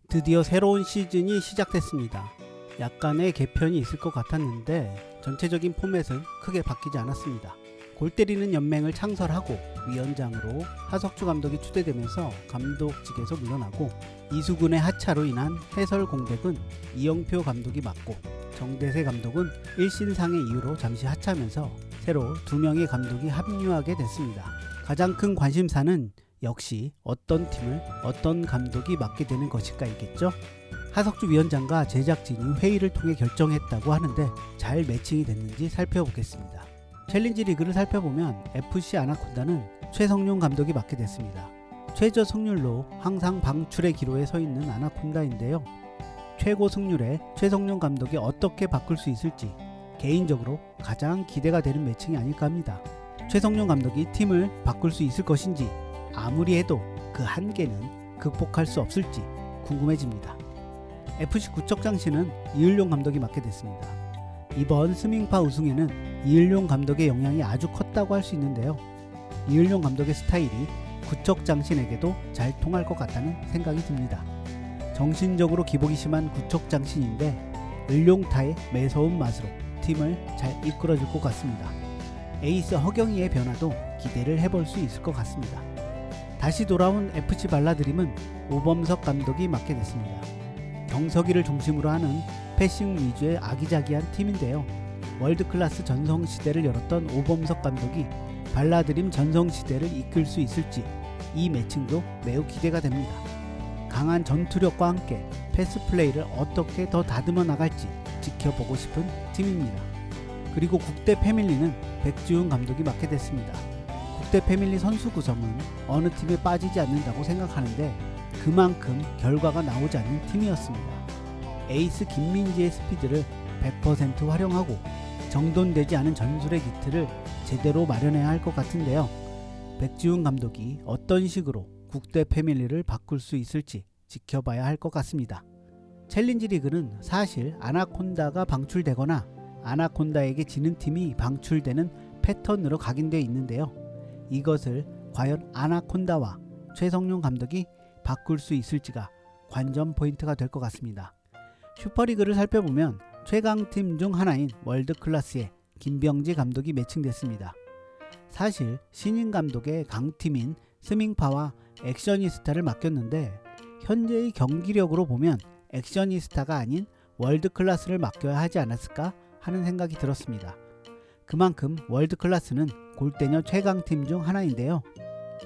드디어 새로운 시즌이 시작됐습니다. 약간의 개편이 있을 것 같았는데 전체적인 포맷은 크게 바뀌지 않았습니다. 골 때리는 연맹을 창설하고 위원장으로 하석주 감독이 추대되면서 감독직에서 물러나고 이수근의 하차로 인한 해설 공백은 이영표 감독이 맡고 정대세 감독은 일신상의 이유로 잠시 하차하면서 새로 2명의 감독이 합류하게 됐습니다. 가장 큰 관심사는 역시 어떤 팀을 어떤 감독이 맡게 되는 것일까이겠죠. 하석주 위원장과 제작진이 회의를 통해 결정했다고 하는데 잘 매칭이 됐는지 살펴보겠습니다. 챌린지 리그를 살펴보면 FC 아나콘다는 최성룡 감독이 맡게 됐습니다. 최저 승률로 항상 방출의 기로에 서 있는 아나콘다인데요. 최고 승률에 최성룡 감독이 어떻게 바꿀 수 있을지 개인적으로 가장 기대가 되는 매칭이 아닐까 합니다. 최성룡 감독이 팀을 바꿀 수 있을 것인지 아무리 해도 그 한계는 극복할 수 없을지 궁금해집니다. FC 구척장신은 이을용 감독이 맡게 됐습니다. 이번 스밍파 우승에는 이을용 감독의 영향이 아주 컸다고 할 수 있는데요. 이을용 감독의 스타일이 구척장신에게도 잘 통할 것 같다는 생각이 듭니다. 정신적으로 기복이 심한 구척장신인데 을룡타의 매서운 맛으로 팀을 잘 이끌어줄 것 같습니다. 에이스 허경희의 변화도 기대를 해볼 수 있을 것 같습니다. 다시 돌아온 FC 발라드림은 오범석 감독이 맡게 됐습니다. 경석이를 중심으로 하는 패싱 위주의 아기자기한 팀인데요. 월드클래스 전성시대를 열었던 오범석 감독이 발라드림 전성시대를 이끌 수 있을지 이 매칭도 매우 기대가 됩니다. 강한 전투력과 함께 패스 플레이를 어떻게 더 다듬어 나갈지 지켜보고 싶은 팀입니다. 그리고 국대 패밀리는 백지훈 감독이 맡게 됐습니다. 국대 패밀리 선수 구성은 어느 팀에 빠지지 않는다고 생각하는데 그만큼 결과가 나오지 않는 팀이었습니다. 에이스 김민지의 스피드를 100% 활용하고 정돈되지 않은 전술의 기틀을 제대로 마련해야 할 것 같은데요. 백지훈 감독이 어떤 식으로 국대 패밀리를 바꿀 수 있을지 지켜봐야 할 것 같습니다. 챌린지 리그는 사실 아나콘다가 방출되거나 아나콘다에게 지는 팀이 방출되는 패턴으로 각인되어 있는데요. 이것을 과연 아나콘다와 최성룡 감독이 바꿀 수 있을지가 관전 포인트가 될 것 같습니다. 슈퍼리그를 살펴보면 최강팀 중 하나인 월드클래스의 김병지 감독이 매칭됐습니다. 사실 신인 감독의 강팀인 스밍파와 액셔니스타를 맡겼는데 현재의 경기력으로 보면 액셔니스타가 아닌 월드클래스를 맡겨야 하지 않았을까 하는 생각이 들었습니다. 그만큼 월드클래스는 골대녀 최강팀 중 하나인데요.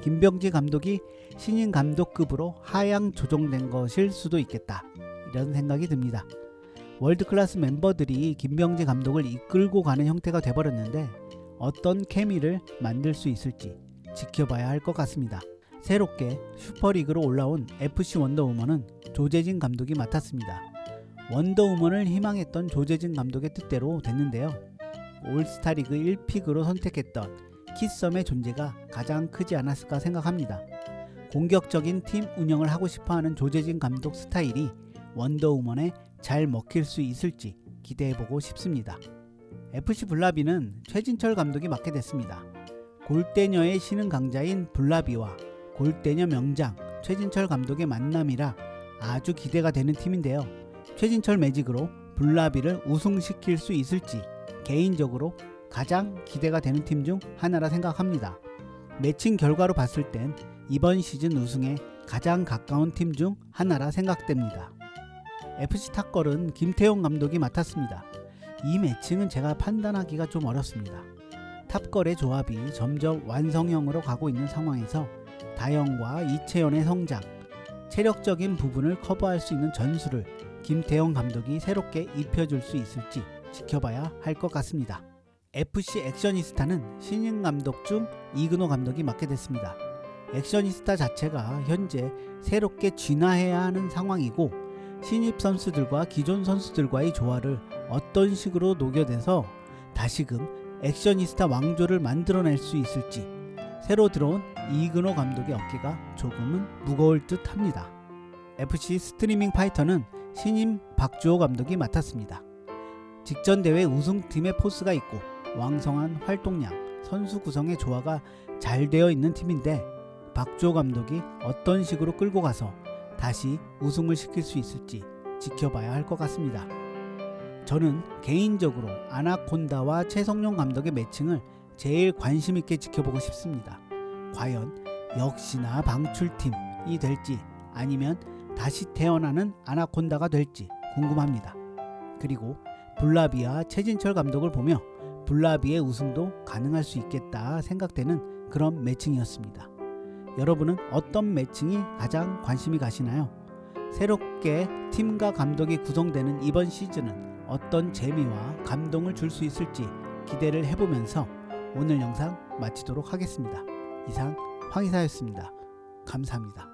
김병지 감독이 신인 감독급으로 하향 조정된 것일 수도 있겠다 이런 생각이 듭니다. 월드클래스 멤버들이 김병지 감독을 이끌고 가는 형태가 돼버렸는데 어떤 케미를 만들 수 있을지 지켜봐야 할 것 같습니다. 새롭게 슈퍼리그로 올라온 FC 원더우먼은 조재진 감독이 맡았습니다. 원더우먼을 희망했던 조재진 감독의 뜻대로 됐는데요. 올스타리그 1픽으로 선택했던 키썸의 존재가 가장 크지 않았을까 생각합니다. 공격적인 팀 운영을 하고 싶어하는 조재진 감독 스타일이 원더우먼에 잘 먹힐 수 있을지 기대해보고 싶습니다. FC 블라비는 최진철 감독이 맡게 됐습니다. 골대녀의 신흥 강자인 블라비와 골대녀 명장 최진철 감독의 만남이라 아주 기대가 되는 팀인데요. 최진철 매직으로 블라비를 우승시킬 수 있을지 개인적으로 가장 기대가 되는 팀 중 하나라 생각합니다. 매칭 결과로 봤을 땐 이번 시즌 우승에 가장 가까운 팀 중 하나라 생각됩니다. FC 탑걸은 김태용 감독이 맡았습니다. 이 매칭은 제가 판단하기가 좀 어렵습니다. 탑걸의 조합이 점점 완성형으로 가고 있는 상황에서 다영과 이채연의 성장, 체력적인 부분을 커버할 수 있는 전술을 김태형 감독이 새롭게 입혀줄 수 있을지 지켜봐야 할 것 같습니다. FC 액셔니스타는 신인 감독 중 이근호 감독이 맡게 됐습니다. 액셔니스타 자체가 현재 새롭게 진화해야 하는 상황이고 신입 선수들과 기존 선수들과의 조화를 어떤 식으로 녹여내서 다시금 액셔니스타 왕조를 만들어낼 수 있을지 새로 들어온 이근호 감독의 어깨가 조금은 무거울 듯 합니다. FC 스트리밍 파이터는 신임 박주호 감독이 맡았습니다. 직전 대회 우승팀의 포스가 있고 왕성한 활동량, 선수 구성의 조화가 잘 되어 있는 팀인데 박주호 감독이 어떤 식으로 끌고 가서 다시 우승을 시킬 수 있을지 지켜봐야 할 것 같습니다. 저는 개인적으로 아나콘다와 최성용 감독의 매칭을 제일 관심 있게 지켜보고 싶습니다. 과연 역시나 방출팀이 될지 아니면 다시 태어나는 아나콘다가 될지 궁금합니다. 그리고 블라비와 최진철 감독을 보며 블라비의 우승도 가능할 수 있겠다 생각되는 그런 매칭이었습니다. 여러분은 어떤 매칭이 가장 관심이 가시나요? 새롭게 팀과 감독이 구성되는 이번 시즌은 어떤 재미와 감동을 줄 수 있을지 기대를 해보면서 오늘 영상 마치도록 하겠습니다. 이상 황희사였습니다. 감사합니다.